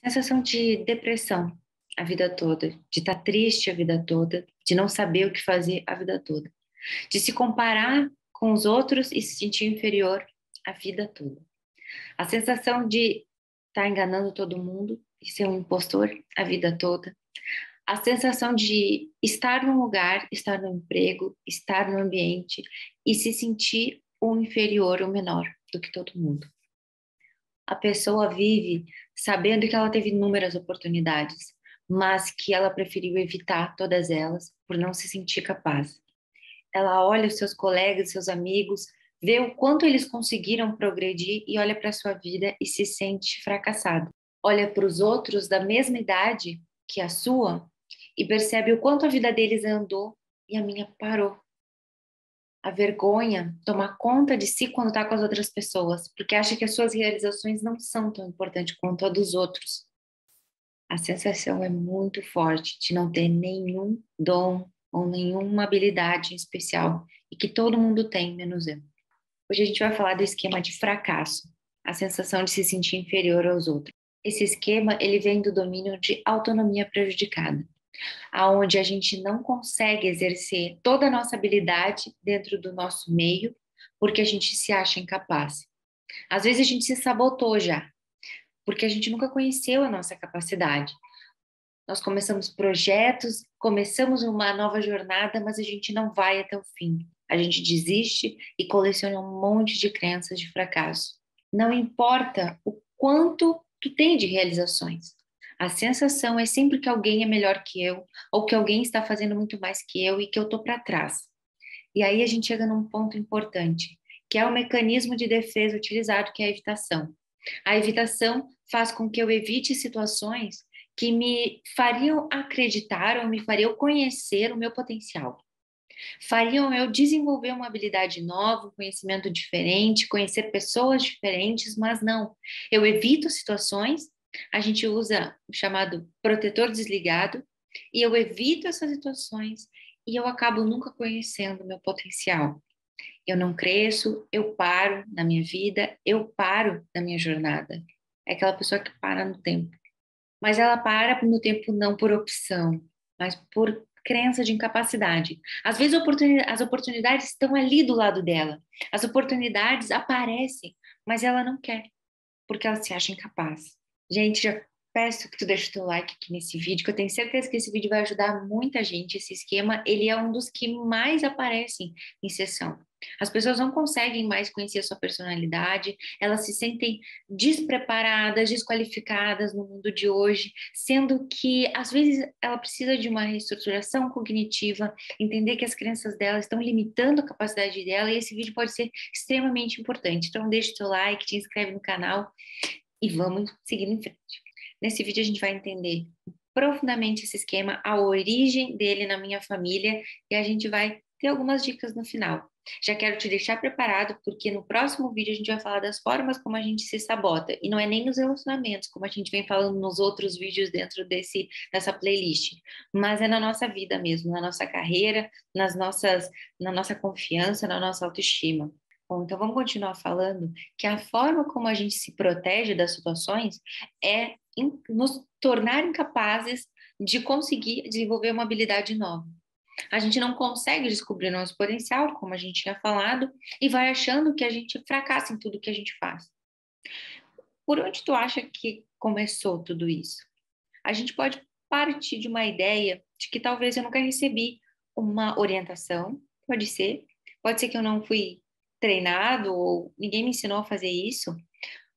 Sensação de depressão a vida toda, de estar triste a vida toda, de não saber o que fazer a vida toda, de se comparar com os outros e se sentir inferior a vida toda. A sensação de estar enganando todo mundo e ser um impostor a vida toda. A sensação de estar num lugar, estar no emprego, estar no ambiente e se sentir o inferior, o menor do que todo mundo. A pessoa vive sabendo que ela teve inúmeras oportunidades, mas que ela preferiu evitar todas elas por não se sentir capaz. Ela olha os seus colegas, seus amigos, vê o quanto eles conseguiram progredir e olha para a sua vida e se sente fracassado. Olha para os outros da mesma idade que a sua e percebe o quanto a vida deles andou e a minha parou. A vergonha toma conta de si quando está com as outras pessoas, porque acha que as suas realizações não são tão importantes quanto a dos outros. A sensação é muito forte de não ter nenhum dom ou nenhuma habilidade especial e que todo mundo tem, menos eu. Hoje a gente vai falar do esquema de fracasso, a sensação de se sentir inferior aos outros. Esse esquema, ele vem do domínio de autonomia prejudicada, aonde a gente não consegue exercer toda a nossa habilidade dentro do nosso meio, porque a gente se acha incapaz. Às vezes a gente se sabotou já, porque a gente nunca conheceu a nossa capacidade. Nós começamos projetos, começamos uma nova jornada, mas a gente não vai até o fim. A gente desiste e coleciona um monte de crenças de fracasso. Não importa o quanto tu tem de realizações. A sensação é sempre que alguém é melhor que eu, ou que alguém está fazendo muito mais que eu e que eu tô para trás. E aí a gente chega num ponto importante, que é o mecanismo de defesa utilizado, que é a evitação. A evitação faz com que eu evite situações que me fariam acreditar ou me fariam conhecer o meu potencial. Fariam eu desenvolver uma habilidade nova, um conhecimento diferente, conhecer pessoas diferentes, mas não. Eu evito situações, a gente usa o chamado protetor desligado, e eu evito essas situações e eu acabo nunca conhecendo o meu potencial. Eu não cresço, eu paro na minha vida, eu paro na minha jornada. É aquela pessoa que para no tempo. Mas ela para no tempo não por opção, mas por crença de incapacidade. Às vezes as oportunidades estão ali do lado dela. As oportunidades aparecem, mas ela não quer, porque ela se acha incapaz. Gente, já peço que tu deixe o teu like aqui nesse vídeo, que eu tenho certeza que esse vídeo vai ajudar muita gente. Esse esquema, ele é um dos que mais aparecem em sessão. As pessoas não conseguem mais conhecer a sua personalidade, elas se sentem despreparadas, desqualificadas no mundo de hoje, sendo que às vezes ela precisa de uma reestruturação cognitiva, entender que as crenças dela estão limitando a capacidade dela, e esse vídeo pode ser extremamente importante. Então deixa o teu like, te inscreve no canal e vamos seguir em frente. Nesse vídeo a gente vai entender profundamente esse esquema, a origem dele na minha família, e a gente vai ter algumas dicas no final. Já quero te deixar preparado, porque no próximo vídeo a gente vai falar das formas como a gente se sabota, e não é nem nos relacionamentos, como a gente vem falando nos outros vídeos dentro dessa playlist, mas é na nossa vida mesmo, na nossa carreira, na nossa confiança, na nossa autoestima. Bom, então vamos continuar falando que a forma como a gente se protege das situações é nos tornar incapazes de conseguir desenvolver uma habilidade nova. A gente não consegue descobrir nosso potencial, como a gente tinha falado, e vai achando que a gente fracassa em tudo que a gente faz. Por onde tu acha que começou tudo isso? A gente pode partir de uma ideia de que talvez eu nunca recebi uma orientação, pode ser que eu não fui treinado ou ninguém me ensinou a fazer isso,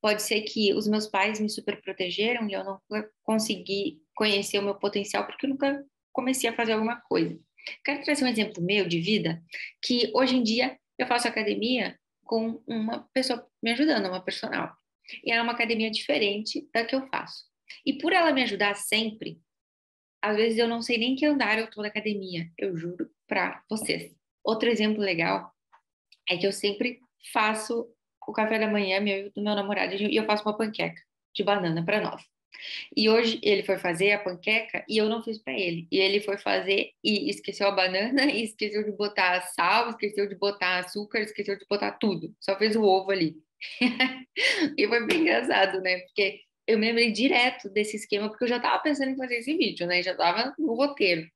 pode ser que os meus pais me super protegeram e eu não consegui conhecer o meu potencial porque eu nunca comecei a fazer alguma coisa. Quero trazer um exemplo meu de vida, que hoje em dia eu faço academia com uma pessoa me ajudando, uma personal. E é uma academia diferente da que eu faço. E por ela me ajudar sempre, às vezes eu não sei nem que andar eu tô na academia, eu juro pra vocês. Outro exemplo legal é que eu sempre faço o café da manhã meu, do meu namorado e eu faço uma panqueca de banana para nós. E hoje ele foi fazer a panqueca e eu não fiz para ele. E ele foi fazer e esqueceu a banana, e esqueceu de botar sal, esqueceu de botar açúcar, esqueceu de botar tudo. Só fez o ovo ali. E foi bem engraçado, né? Porque eu me lembrei direto desse esquema, porque eu já estava pensando em fazer esse vídeo, né? Já estava no roteiro.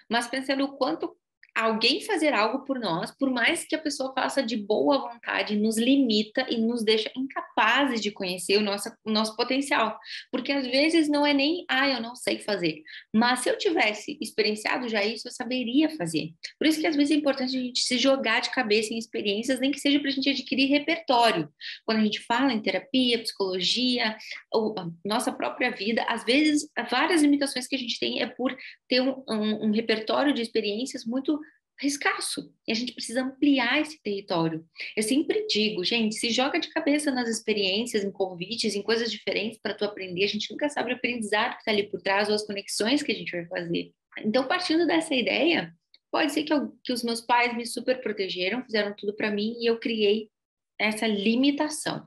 Mas pensando o quanto alguém fazer algo por nós, por mais que a pessoa faça de boa vontade, nos limita e nos deixa incapazes de conhecer o nosso potencial. Porque às vezes não é nem, eu não sei fazer. Mas se eu tivesse experienciado já isso, eu saberia fazer. Por isso que às vezes é importante a gente se jogar de cabeça em experiências, nem que seja para a gente adquirir repertório. Quando a gente fala em terapia, psicologia, ou a nossa própria vida, às vezes várias limitações que a gente tem é por ter um repertório de experiências muito escasso. E a gente precisa ampliar esse território. Eu sempre digo, gente, se joga de cabeça nas experiências, em convites, em coisas diferentes para tu aprender. A gente nunca sabe o aprendizado que está ali por trás ou as conexões que a gente vai fazer. Então, partindo dessa ideia, pode ser que os meus pais me super protegeram, fizeram tudo para mim e eu criei essa limitação.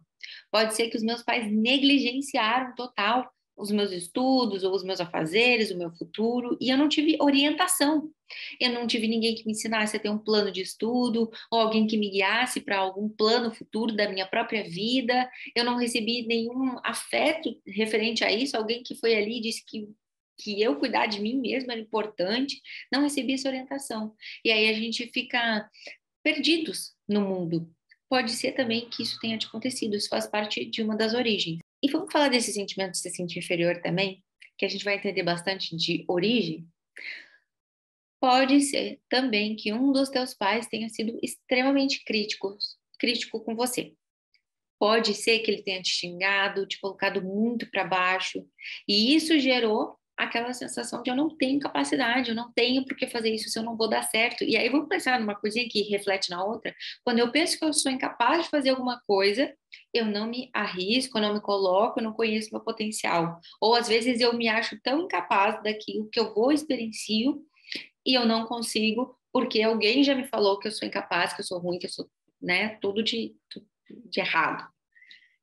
Pode ser que os meus pais negligenciaram total os meus estudos ou os meus afazeres, o meu futuro, e eu não tive orientação. Eu não tive ninguém que me ensinasse a ter um plano de estudo, ou alguém que me guiasse para algum plano futuro da minha própria vida. Eu não recebi nenhum afeto referente a isso, alguém que foi ali e disse que eu cuidar de mim mesma era importante. Não recebi essa orientação. E aí a gente fica perdidos no mundo. Pode ser também que isso tenha te acontecido, isso faz parte de uma das origens. E vamos falar desse sentimento de se sentir inferior também, que a gente vai entender bastante de origem. Pode ser também que um dos teus pais tenha sido extremamente crítico com você. Pode ser que ele tenha te xingado, te colocado muito para baixo, e isso gerou aquela sensação de eu não tenho capacidade, eu não tenho por que fazer isso se eu não vou dar certo. E aí vamos pensar numa coisinha que reflete na outra. Quando eu penso que eu sou incapaz de fazer alguma coisa, eu não me arrisco, eu não me coloco, eu não conheço meu potencial. Ou às vezes eu me acho tão incapaz daquilo que eu vou experiencio e eu não consigo porque alguém já me falou que eu sou incapaz, que eu sou ruim, que eu sou, né, tudo de errado.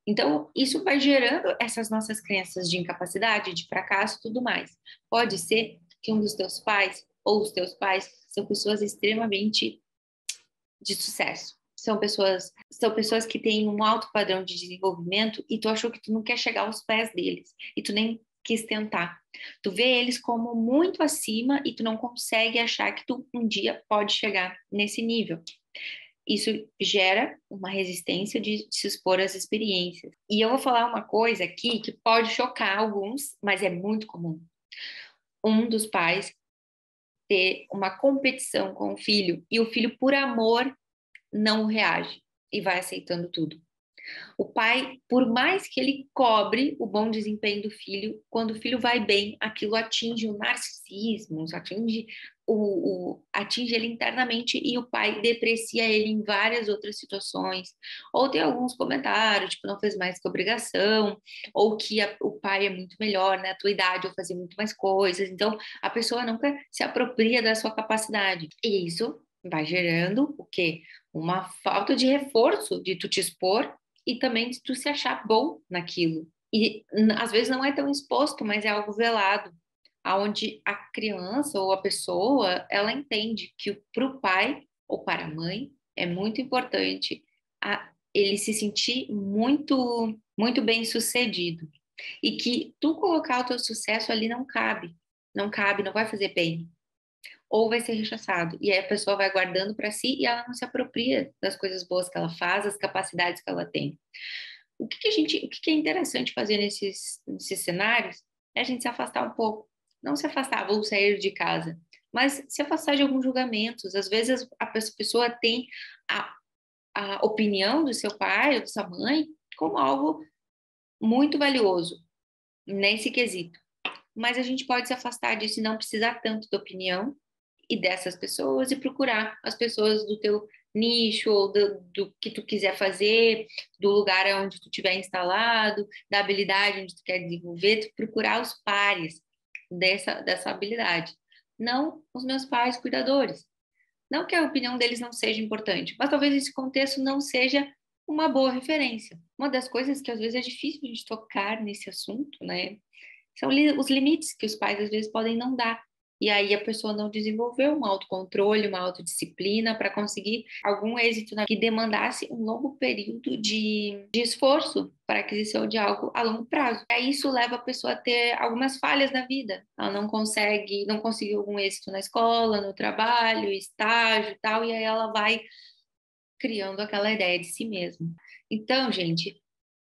Então, isso vai gerando essas nossas crenças de incapacidade, de fracasso e tudo mais. Pode ser que um dos teus pais ou os teus pais são pessoas extremamente de sucesso. São pessoas que têm um alto padrão de desenvolvimento e tu achou que tu não quer chegar aos pés deles e tu nem quis tentar. Tu vê eles como muito acima e tu não consegue achar que tu um dia pode chegar nesse nível. Isso gera uma resistência de se expor às experiências. E eu vou falar uma coisa aqui que pode chocar alguns, mas é muito comum. Um dos pais ter uma competição com o filho e o filho, por amor, não reage e vai aceitando tudo. O pai, por mais que ele cobre o bom desempenho do filho, quando o filho vai bem, aquilo atinge o narcisismo, atinge ele internamente e o pai deprecia ele em várias outras situações. Ou tem alguns comentários, tipo, não fez mais que obrigação, ou que o pai é muito melhor, né? A tua idade, ou fazer muito mais coisas. Então, a pessoa nunca se apropria da sua capacidade. E isso vai gerando o quê? Uma falta de reforço de tu te expor e também de tu se achar bom naquilo. E às vezes não é tão exposto, mas é algo velado, aonde a criança ou a pessoa, ela entende que para o pai ou para a mãe é muito importante ele se sentir muito, muito bem sucedido. E que tu colocar o teu sucesso ali não cabe, não cabe, não vai fazer bem ou vai ser rechaçado. E aí a pessoa vai guardando para si e ela não se apropria das coisas boas que ela faz, das capacidades que ela tem. O que é interessante fazer nesses cenários é a gente se afastar um pouco. Não se afastar, vou sair de casa, mas se afastar de alguns julgamentos. Às vezes a pessoa tem a, a opinião do seu pai ou da sua mãe como algo muito valioso nesse quesito. Mas a gente pode se afastar disso e não precisar tanto da opinião e dessas pessoas e procurar as pessoas do teu nicho ou do que tu quiser fazer, do lugar onde tu estiver instalado, da habilidade onde tu quer desenvolver, tu procurar os pares dessa habilidade. Não os meus pais cuidadores. Não que a opinião deles não seja importante, mas talvez esse contexto não seja uma boa referência. Uma das coisas que às vezes é difícil de tocar nesse assunto, né? São os limites que os pais às vezes podem não dar. E aí a pessoa não desenvolveu um autocontrole, uma autodisciplina para conseguir algum êxito que demandasse um longo período de esforço para a aquisição de algo a longo prazo. E aí isso leva a pessoa a ter algumas falhas na vida. Ela não conseguiu algum êxito na escola, no trabalho, estágio e tal, e aí ela vai criando aquela ideia de si mesma. Então, gente,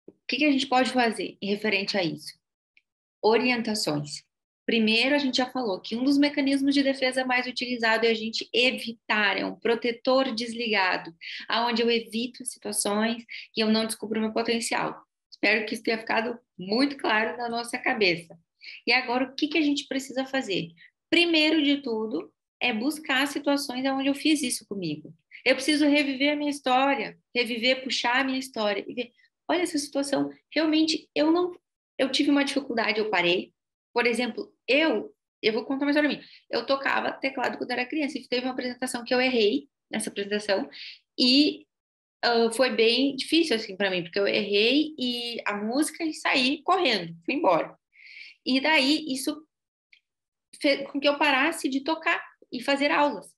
o que a gente pode fazer em referente a isso? Orientações. Primeiro, a gente já falou que um dos mecanismos de defesa mais utilizado é a gente evitar, é um protetor desligado, aonde eu evito situações e eu não descubro meu potencial. Espero que isso tenha ficado muito claro na nossa cabeça. E agora, o que a gente precisa fazer? Primeiro de tudo, é buscar situações onde eu fiz isso comigo. Eu preciso reviver a minha história, reviver, puxar a minha história e ver, olha essa situação, realmente eu tive uma dificuldade, eu parei. Por exemplo, eu vou contar uma história minha. Eu tocava teclado quando era criança e teve uma apresentação que eu errei nessa apresentação e foi bem difícil assim para mim, porque eu errei e a música e saí correndo, fui embora. E daí isso fez com que eu parasse de tocar e fazer aulas.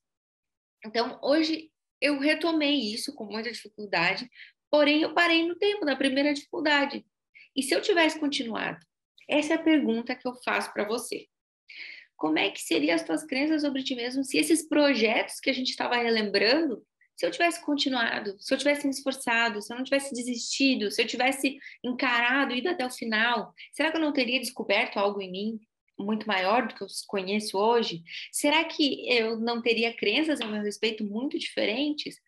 Então, hoje eu retomei isso com muita dificuldade, porém eu parei no tempo, na primeira dificuldade. E se eu tivesse continuado? Essa é a pergunta que eu faço para você. Como é que seriam as tuas crenças sobre ti mesmo se esses projetos que a gente estava relembrando, se eu tivesse continuado, se eu tivesse me esforçado, se eu não tivesse desistido, se eu tivesse encarado, ido até o final, será que eu não teria descoberto algo em mim muito maior do que eu conheço hoje? Será que eu não teria crenças a meu respeito muito diferentes?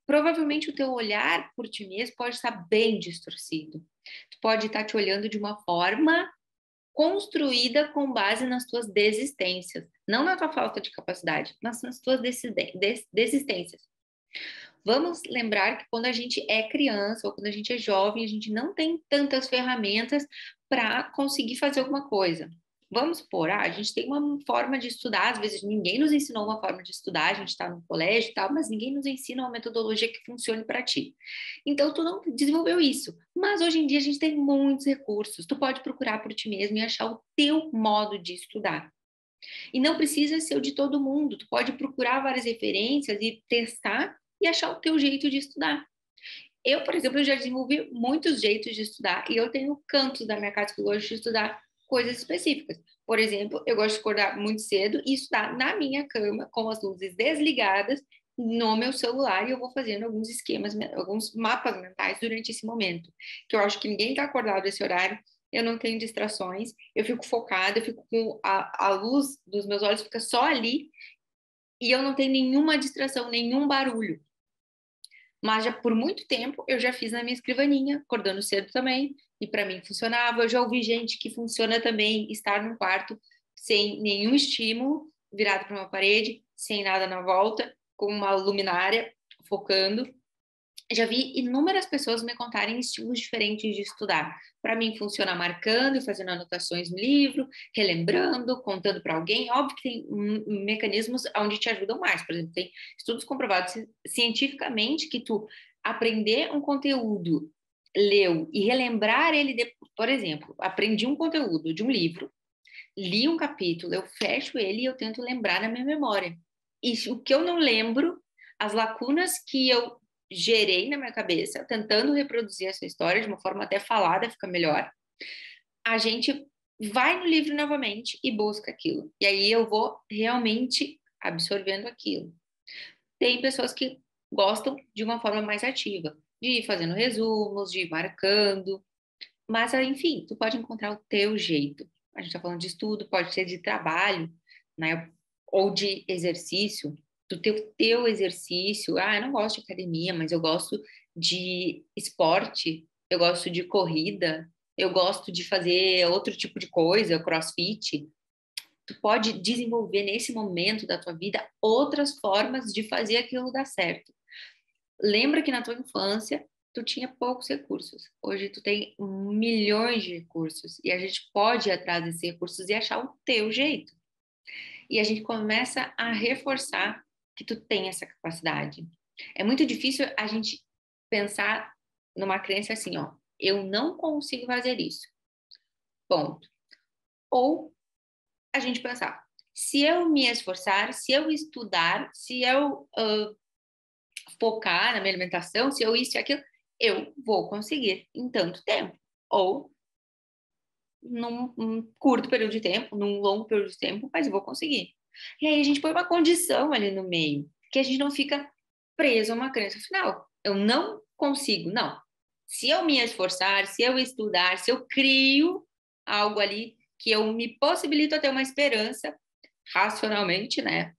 Provavelmente o teu olhar por ti mesmo pode estar bem distorcido. Tu pode estar te olhando de uma forma construída com base nas tuas desistências, não na tua falta de capacidade, mas nas tuas desistências. Vamos lembrar que quando a gente é criança ou quando a gente é jovem, a gente não tem tantas ferramentas para conseguir fazer alguma coisa. Vamos supor, a gente tem uma forma de estudar, às vezes ninguém nos ensinou uma forma de estudar, a gente está no colégio e tal, mas ninguém nos ensina uma metodologia que funcione para ti. Então, tu não desenvolveu isso. Mas hoje em dia a gente tem muitos recursos. Tu pode procurar por ti mesmo e achar o teu modo de estudar. E não precisa ser o de todo mundo. Tu pode procurar várias referências e testar e achar o teu jeito de estudar. Eu, por exemplo, já desenvolvi muitos jeitos de estudar e eu tenho cantos da minha casa que eu gosto de estudar coisas específicas. Por exemplo, eu gosto de acordar muito cedo e estudar na minha cama com as luzes desligadas no meu celular e eu vou fazendo alguns esquemas, alguns mapas mentais durante esse momento, que eu acho que ninguém está acordado nesse horário, eu não tenho distrações, eu fico focada, eu fico com a luz dos meus olhos fica só ali e eu não tenho nenhuma distração, nenhum barulho. Mas já por muito tempo eu já fiz na minha escrivaninha, acordando cedo também, e para mim funcionava. Eu já ouvi gente que funciona também estar num quarto sem nenhum estímulo, virado para uma parede, sem nada na volta, com uma luminária focando. Já vi inúmeras pessoas me contarem estilos diferentes de estudar. Para mim, funciona marcando e fazendo anotações no livro, relembrando, contando para alguém. Óbvio que tem mecanismos onde te ajudam mais. Por exemplo, tem estudos comprovados cientificamente que tu aprender um conteúdo, leu e relembrar ele, por exemplo, aprendi um conteúdo de um livro, li um capítulo, eu fecho ele e eu tento lembrar na minha memória. E o que eu não lembro, as lacunas que eu gerei na minha cabeça, tentando reproduzir essa história de uma forma até falada, fica melhor. A gente vai no livro novamente e busca aquilo. E aí eu vou realmente absorvendo aquilo. Tem pessoas que gostam de uma forma mais ativa, de ir fazendo resumos, de ir marcando, mas enfim, tu pode encontrar o teu jeito. A gente está falando de estudo, pode ser de trabalho, né? Ou de exercício, do teu exercício. Ah, eu não gosto de academia, mas eu gosto de esporte, eu gosto de corrida, eu gosto de fazer outro tipo de coisa, crossfit. Tu pode desenvolver nesse momento da tua vida outras formas de fazer aquilo dar certo. Lembra que na tua infância tu tinha poucos recursos. Hoje tu tem milhões de recursos e a gente pode ir atrás desses recursos e achar o teu jeito. E a gente começa a reforçar que tu tem essa capacidade. É muito difícil a gente pensar numa crença assim, ó, eu não consigo fazer isso. Ponto. Ou a gente pensar, Se eu me esforçar, se eu estudar, se eu focar na minha alimentação, se eu isso e aquilo, eu vou conseguir em tanto tempo. Ou num curto período de tempo, num longo período de tempo, mas eu vou conseguir. E aí a gente põe uma condição ali no meio, que a gente não fica preso a uma crença final. Eu não consigo, não. Se eu me esforçar, se eu estudar, se eu crio algo ali que eu me possibilito a ter uma esperança racionalmente, né?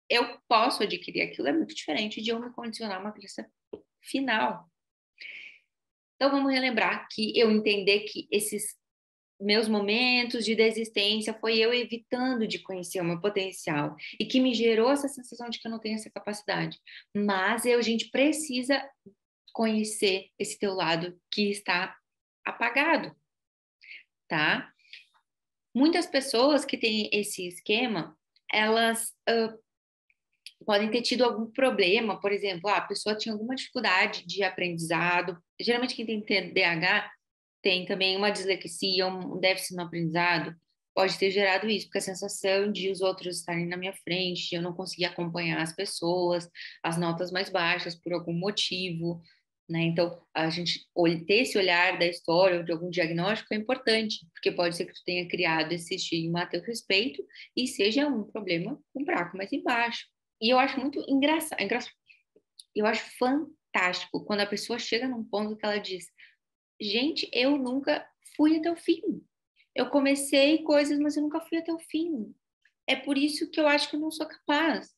Eu posso adquirir aquilo, é muito diferente de eu me condicionar a uma crença final. Então vamos relembrar que eu entender que esses meus momentos de desistência foi eu evitando de conhecer o meu potencial e que me gerou essa sensação de que eu não tenho essa capacidade. Mas a gente precisa conhecer esse teu lado que está apagado, tá? Muitas pessoas que têm esse esquema, elas podem ter tido algum problema, por exemplo, a pessoa tinha alguma dificuldade de aprendizado. Geralmente quem tem TDAH tem também uma dislexia, um déficit no aprendizado, pode ter gerado isso, porque a sensação de os outros estarem na minha frente, de eu não conseguir acompanhar as pessoas, as notas mais baixas por algum motivo, né? Então, a gente ter esse olhar da história ou de algum diagnóstico é importante, porque pode ser que tu tenha criado esse estigma a teu respeito e seja um problema com um buraco mais embaixo. E eu acho muito engraçado, eu acho fantástico quando a pessoa chega num ponto que ela diz: gente, eu nunca fui até o fim. Eu comecei coisas, mas eu nunca fui até o fim. É por isso que eu acho que eu não sou capaz.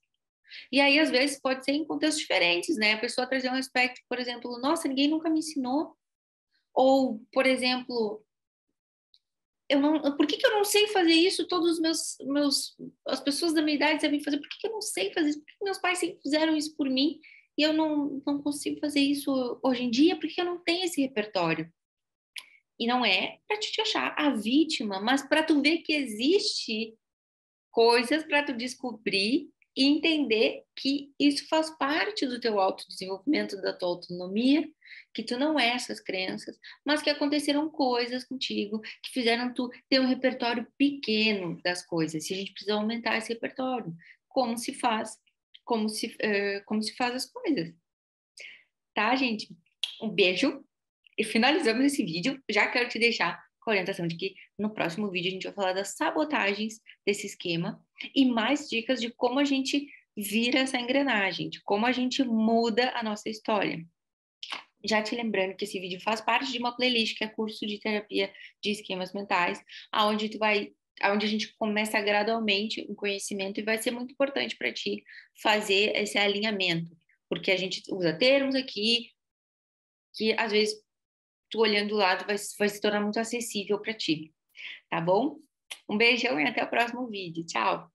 E aí, às vezes, pode ser em contextos diferentes, né? A pessoa trazer um aspecto, por exemplo, nossa, ninguém nunca me ensinou. Ou, por exemplo, eu não, por que eu não sei fazer isso? Todos os as pessoas da minha idade sabem fazer. Por que eu não sei fazer isso? Por que meus pais sempre fizeram isso por mim e eu não consigo fazer isso hoje em dia? Porque eu não tenho esse repertório. E não é para te achar a vítima, mas para tu ver que existe coisas para tu descobrir e entender que isso faz parte do teu autodesenvolvimento, da tua autonomia, que tu não é essas crenças, mas que aconteceram coisas contigo que fizeram tu ter um repertório pequeno das coisas. E a gente precisa aumentar esse repertório. Como se faz? Como se faz as coisas. Tá, gente? Um beijo. E finalizamos esse vídeo. Já quero te deixar com a orientação de que no próximo vídeo a gente vai falar das sabotagens desse esquema e mais dicas de como a gente vira essa engrenagem, de como a gente muda a nossa história. Já te lembrando que esse vídeo faz parte de uma playlist que é curso de terapia de esquemas mentais, aonde a gente começa gradualmente o conhecimento e vai ser muito importante para ti fazer esse alinhamento, porque a gente usa termos aqui que às vezes tu olhando do lado vai se tornar muito acessível para ti, tá bom? Um beijão e até o próximo vídeo. Tchau!